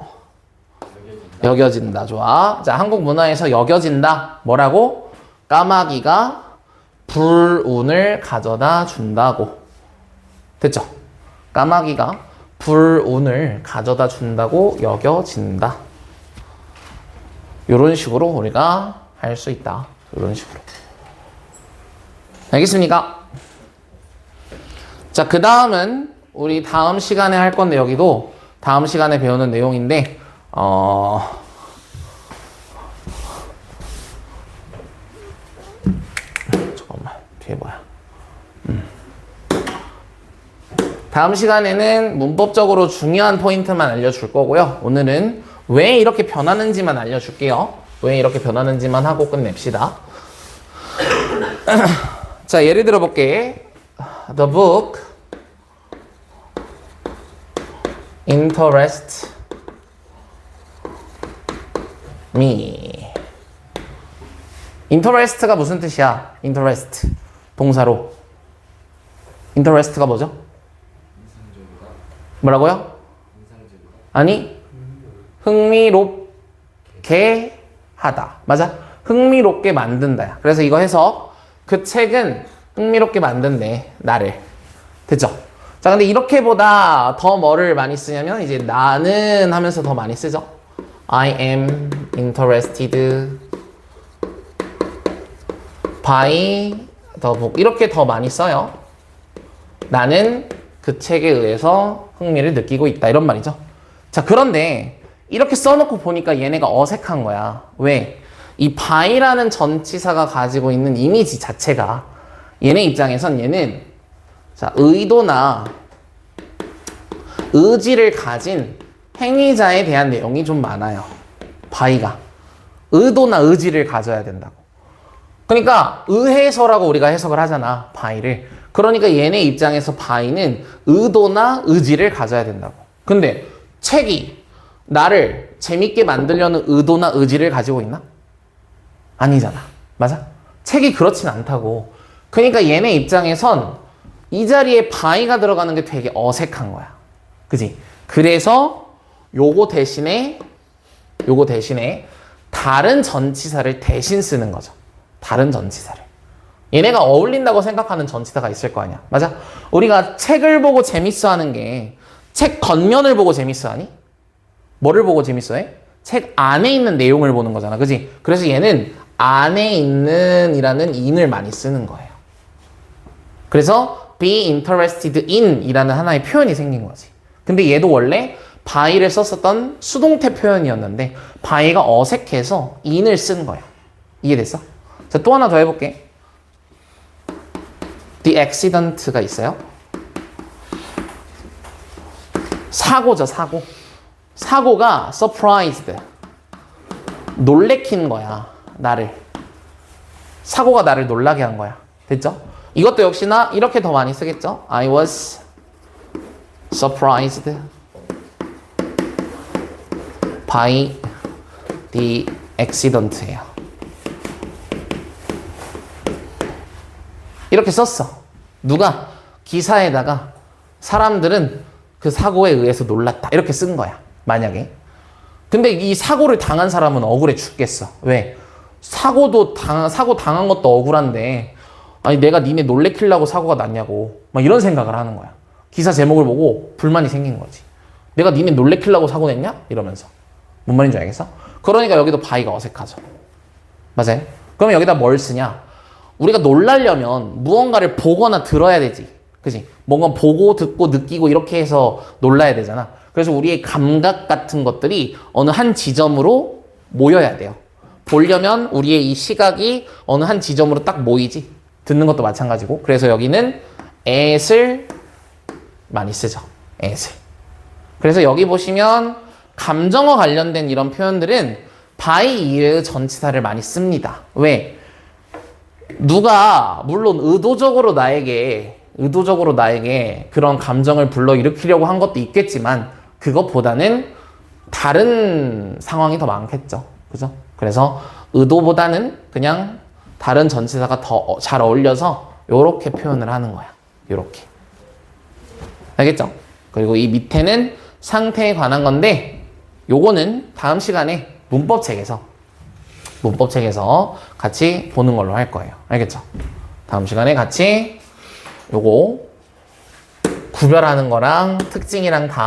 여겨진다. 좋아. 자, 한국 문화에서 여겨진다. 뭐라고? 까마귀가 불운을 가져다 준다고. 됐죠? 까마귀가 불운을 가져다 준다고 여겨진다. 이런 식으로 우리가 할 수 있다. 이런 식으로. 알겠습니까? 자, 그 다음은 우리 다음 시간에 할 건데 여기도 다음 시간에 배우는 내용인데 잠깐만 뒤에 뭐야? 다음 시간에는 문법적으로 중요한 포인트만 알려줄 거고요. 오늘은 왜 이렇게 변하는지만 알려줄게요. 왜 이렇게 변하는지만 하고 끝냅시다. 자, 예를 들어 볼게. The book interests me. interest가 무슨 뜻이야? interest 동사로. interest가 뭐죠? 뭐라고요? 아니, 흥미롭게 하다. 맞아? 흥미롭게 만든다야. 그래서 이거 해서 그 책은 흥미롭게 만든대, 나를. 됐죠? 자, 근데 이렇게보다 더 뭐를 많이 쓰냐면 이제 나는 하면서 더 많이 쓰죠. I am interested by the book. 이렇게 더 많이 써요. 나는 그 책에 의해서 흥미를 느끼고 있다. 이런 말이죠. 자, 그런데 이렇게 써놓고 보니까 얘네가 어색한 거야. 왜? 이 by라는 전치사가 가지고 있는 이미지 자체가 얘네 입장에선 얘는 자, 의도나 의지를 가진 행위자에 대한 내용이 좀 많아요. by가. 의도나 의지를 가져야 된다고. 그러니까 의해서라고 우리가 해석을 하잖아. by를. 그러니까 얘네 입장에서 by는 의도나 의지를 가져야 된다고. 근데 책이 나를 재밌게 만들려는 의도나 의지를 가지고 있나? 아니잖아. 맞아? 책이 그렇진 않다고. 그러니까 얘네 입장에선 이 자리에 by가 들어가는 게 되게 어색한 거야. 그지? 그래서 요거 대신에 다른 전치사를 대신 쓰는 거죠. 다른 전치사를. 얘네가 어울린다고 생각하는 전치사가 있을 거 아니야. 맞아? 우리가 책을 보고 재밌어 하는 게 책 겉면을 보고 재밌어 하니? 뭐를 보고 재밌어 해? 책 안에 있는 내용을 보는 거잖아. 그지? 그래서 얘는 안에 있는 이라는 in을 많이 쓰는 거예요. 그래서 be interested in 이라는 하나의 표현이 생긴 거지. 근데 얘도 원래 by를 썼었던 수동태 표현이었는데 by가 어색해서 in을 쓴 거야. 이해됐어? 자, 또 하나 더 해볼게. The accident가 있어요. 사고죠, 사고. 사고가 surprised. 놀래킨 거야. 나를. 사고가 나를 놀라게 한 거야. 됐죠? 이것도 역시나 이렇게 더 많이 쓰겠죠? I was surprised by the accident예요. 이렇게 썼어. 누가? 기사에다가 사람들은 그 사고에 의해서 놀랐다. 이렇게 쓴 거야. 만약에. 근데 이 사고를 당한 사람은 억울해 죽겠어. 왜? 사고 당한 것도 억울한데, 아니, 내가 니네 놀래키려고 사고가 났냐고. 막 이런 생각을 하는 거야. 기사 제목을 보고 불만이 생긴 거지. 내가 니네 놀래키려고 사고 냈냐? 이러면서. 뭔 말인지 알겠어? 그러니까 여기도 바이가 어색하죠. 맞아요? 그럼 여기다 뭘 쓰냐? 우리가 놀라려면 무언가를 보거나 들어야 되지. 그지? 뭔가 보고, 듣고, 느끼고 이렇게 해서 놀라야 되잖아. 그래서 우리의 감각 같은 것들이 어느 한 지점으로 모여야 돼요. 보려면 우리의 이 시각이 어느 한 지점으로 딱 모이지. 듣는 것도 마찬가지고. 그래서 여기는 at을 많이 쓰죠. at을. 그래서 여기 보시면 감정어 관련된 이런 표현들은 by 이외의 전치사를 많이 씁니다. 왜? 누가 물론 의도적으로 나에게 그런 감정을 불러일으키려고 한 것도 있겠지만 그것보다는 다른 상황이 더 많겠죠. 그죠? 그래서 의도보다는 그냥 다른 전치사가 더 잘 어울려서 요렇게 표현을 하는 거야. 요렇게. 알겠죠? 그리고 이 밑에는 상태에 관한 건데 요거는 다음 시간에 문법책에서 같이 보는 걸로 할 거예요. 알겠죠? 다음 시간에 같이 요거 구별하는 거랑 특징이랑 다